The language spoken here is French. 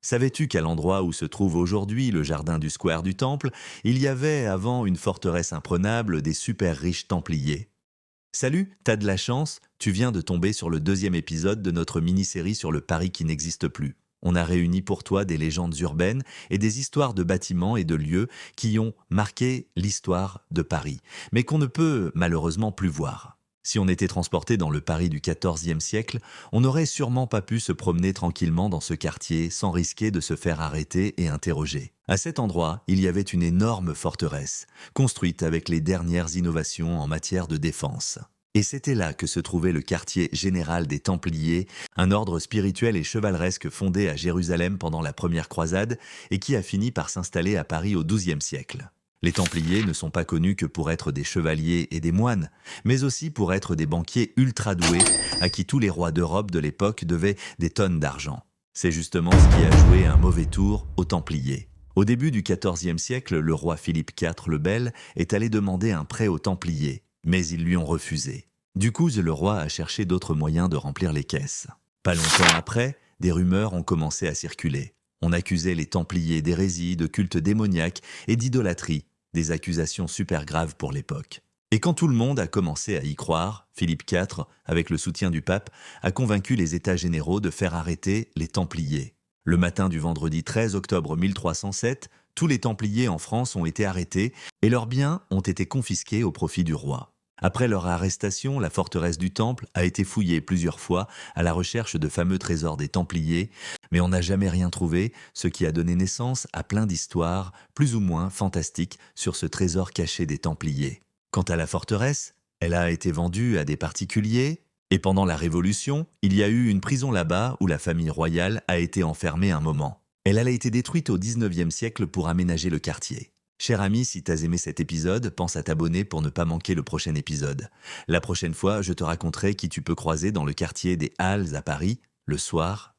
Savais-tu qu'à l'endroit où se trouve aujourd'hui le jardin du square du Temple, il y avait avant une forteresse imprenable des super riches Templiers? Salut, t'as de la chance, tu viens de tomber sur le deuxième épisode de notre mini-série sur le Paris qui n'existe plus. On a réuni pour toi des légendes urbaines et des histoires de bâtiments et de lieux qui ont marqué l'histoire de Paris, mais qu'on ne peut malheureusement plus voir. Si on était transporté dans le Paris du XIVe siècle, on n'aurait sûrement pas pu se promener tranquillement dans ce quartier sans risquer de se faire arrêter et interroger. À cet endroit, il y avait une énorme forteresse, construite avec les dernières innovations en matière de défense. Et c'était là que se trouvait le quartier général des Templiers, un ordre spirituel et chevaleresque fondé à Jérusalem pendant la première croisade et qui a fini par s'installer à Paris au XIIe siècle. Les Templiers ne sont pas connus que pour être des chevaliers et des moines, mais aussi pour être des banquiers ultra doués à qui tous les rois d'Europe de l'époque devaient des tonnes d'argent. C'est justement ce qui a joué un mauvais tour aux Templiers. Au début du XIVe siècle, le roi Philippe IV le Bel est allé demander un prêt aux Templiers, mais ils lui ont refusé. Du coup, le roi a cherché d'autres moyens de remplir les caisses. Pas longtemps après, des rumeurs ont commencé à circuler. On accusait les Templiers d'hérésie, de culte démoniaque et d'idolâtrie, des accusations super graves pour l'époque. Et quand tout le monde a commencé à y croire, Philippe IV, avec le soutien du pape, a convaincu les États généraux de faire arrêter les Templiers. Le matin du vendredi 13 octobre 1307, tous les Templiers en France ont été arrêtés et leurs biens ont été confisqués au profit du roi. Après leur arrestation, la forteresse du Temple a été fouillée plusieurs fois à la recherche de fameux trésors des Templiers, mais on n'a jamais rien trouvé, ce qui a donné naissance à plein d'histoires, plus ou moins fantastiques, sur ce trésor caché des Templiers. Quant à la forteresse, elle a été vendue à des particuliers, et pendant la Révolution, il y a eu une prison là-bas où la famille royale a été enfermée un moment. Elle a été détruite au XIXe siècle pour aménager le quartier. Cher ami, si t'as aimé cet épisode, pense à t'abonner pour ne pas manquer le prochain épisode. La prochaine fois, je te raconterai qui tu peux croiser dans le quartier des Halles à Paris, le soir,